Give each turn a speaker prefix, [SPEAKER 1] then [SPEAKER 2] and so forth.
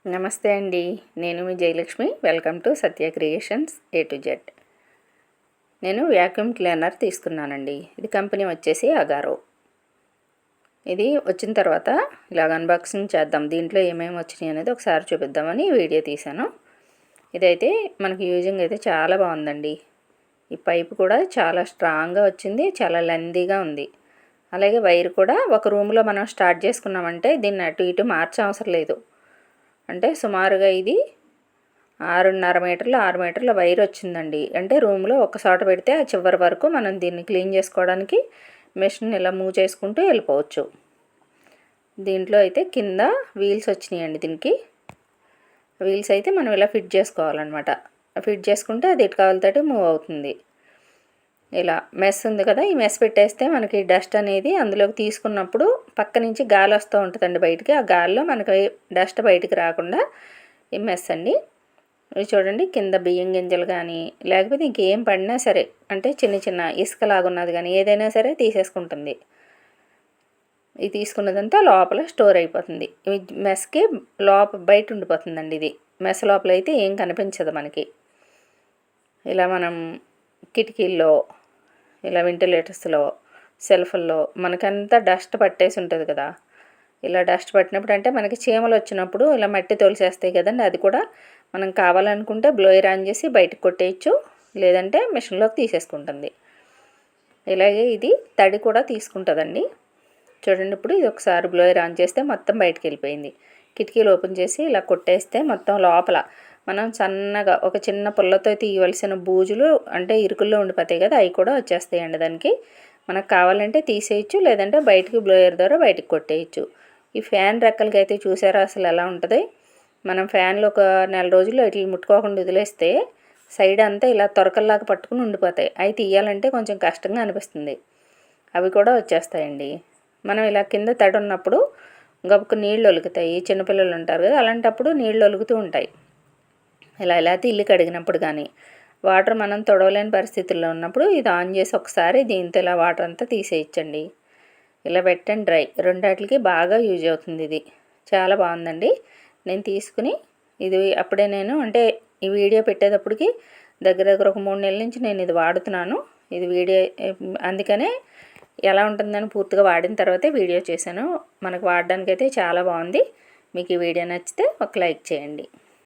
[SPEAKER 1] నమస్తే అండి. నేను మీ Jayalakshmi. Welcome to Satya creations A to Z. నేను వ్యాక్యూమ్ క్లీనర్ తీసుకున్నానండి. ఇది కంపెనీ వచ్చేసి అగారో. ఇది వచ్చిన తర్వాత ఇలాగ అన్బాక్సింగ్ చేద్దాం, దీంట్లో ఏమేమి వచ్చినాయి అనేది ఒకసారి చూపిద్దామని వీడియో తీశాను. ఇదైతే మనకి యూజింగ్ అయితే చాలా బాగుందండి. ఈ పైపు కూడా చాలా స్ట్రాంగ్గా వచ్చింది, చాలా లెందీగా ఉంది. అలాగే వైర్ కూడా ఒక రూమ్లో మనం స్టార్ట్ చేసుకున్నామంటే దీన్ని అటు ఇటు మార్చవసరం లేదు. అంటే సుమారుగా ఇది 6.5 మీటర్లు 6 మీటర్ల వైర్ వచ్చిందండి. అంటే రూమ్లో ఒక చోట పెడితే ఆ చివరి వరకు మనం దీన్ని క్లీన్ చేసుకోవడానికి మెషిన్ ఇలా మూవ్ చేసుకుంటూ వెళ్ళిపోవచ్చు. దీంట్లో అయితే కింద వీల్స్ వచ్చినాయండి. దీనికి వీల్స్ అయితే మనం ఇలా ఫిట్ చేసుకోవాలన్నమాట. ఫిట్ చేసుకుంటే అది ఎటు కావాలితోటి మూవ్ అవుతుంది. ఇలా మెస్ ఉంది కదా, ఈ మెస్ పెట్టేస్తే మనకి డస్ట్ అనేది అందులోకి తీసుకున్నప్పుడు పక్క నుంచి గాలి వస్తూ ఉంటుందండి బయటికి. ఆ గాలిలో మనకి డస్ట్ బయటికి రాకుండా ఈ మెస్ అండి. ఇవి చూడండి, కింద బియ్యం గింజలు కానీ లేకపోతే ఇంకేం పడినా సరే, అంటే చిన్న చిన్న ఇసుకలాగున్నది కానీ ఏదైనా సరే తీసేసుకుంటుంది. ఇది తీసుకున్నదంతా లోపల స్టోర్ అయిపోతుంది. ఇవి మెస్కి బయట ఉండిపోతుందండి. ఇది మెస్ లోపల అయితే ఏం కనిపించదు మనకి. ఇలా మనం కిటికీల్లో, ఇలా వెంటిలేటర్స్లో, సెల్ఫ్ల్లో మనకంతా డస్ట్ పట్టేసి ఉంటుంది కదా. ఇలా డస్ట్ పట్టినప్పుడు అంటే మనకి చీమలు వచ్చినప్పుడు ఇలా మట్టి తోలిసేస్తాయి కదండి. అది కూడా మనం కావాలనుకుంటే బ్లోయర్ ఆన్ చేసి బయటకు కొట్టేయచ్చు, లేదంటే మిషన్లోకి తీసేసుకుంటుంది. ఇలాగే ఇది తడి కూడా తీసుకుంటుందండి. చూడండి, ఇప్పుడు ఇది ఒకసారి బ్లోయర్ ఆన్ చేస్తే మొత్తం బయటకు వెళ్ళిపోయింది. కిటికీలు ఓపెన్ చేసి ఇలా కొట్టేస్తే మొత్తం లోపల మనం సన్నగా ఒక చిన్న పుల్లతో తీయవలసిన బూజులు అంటే ఇరుకుల్లో ఉండిపోతాయి కదా, అవి కూడా వచ్చేస్తాయండి. దానికి మనకు కావాలంటే తీసేయచ్చు, లేదంటే బయటికి బ్లోయర్ ద్వారా బయటకు కొట్టేయచ్చు. ఈ ఫ్యాన్ రెక్కలకి అయితే చూసారా అసలు ఎలా ఉంటుంది. మనం ఫ్యాన్లో ఒక నెల రోజుల్లో ఇట్లా ముట్టుకోకుండా వదిలేస్తే సైడ్ అంతా ఇలా తొరకల్లాగా పట్టుకుని ఉండిపోతాయి. అవి తీయాలంటే కొంచెం కష్టంగా అనిపిస్తుంది. అవి కూడా వచ్చేస్తాయండి. మనం ఇలా కింద తడి ఉన్నప్పుడు గబుకు నీళ్ళు ఒలుగుతాయి. చిన్నపిల్లలు ఉంటారు కదా, అలాంటప్పుడు నీళ్ళు ఒలుగుతూ ఉంటాయి. ఇలా ఇల్లు కడిగినప్పుడు కానీ వాటర్ మనం తొడవలేని పరిస్థితుల్లో ఉన్నప్పుడు ఇది ఆన్ చేసి ఒకసారి దీంతో ఇలా వాటర్ అంతా తీసేయచ్చండి. ఇలా వెట్ అండ్ డ్రై రెండాటికి బాగా యూజ్ అవుతుంది. ఇది చాలా బాగుందండి. నేను తీసుకుని ఇది అప్పుడే అంటే ఈ వీడియో పెట్టేటప్పటికి దగ్గర ఒక 3 నెలల నుంచి నేను ఇది వాడుతున్నాను. ఇది వీడియో అందుకనే ఎలా ఉంటుందని పూర్తిగా వాడిన తర్వాతే వీడియో చేశాను. మనకు వాడడానికైతే చాలా బాగుంది. మీకు ఈ వీడియో నచ్చితే ఒక లైక్ చేయండి.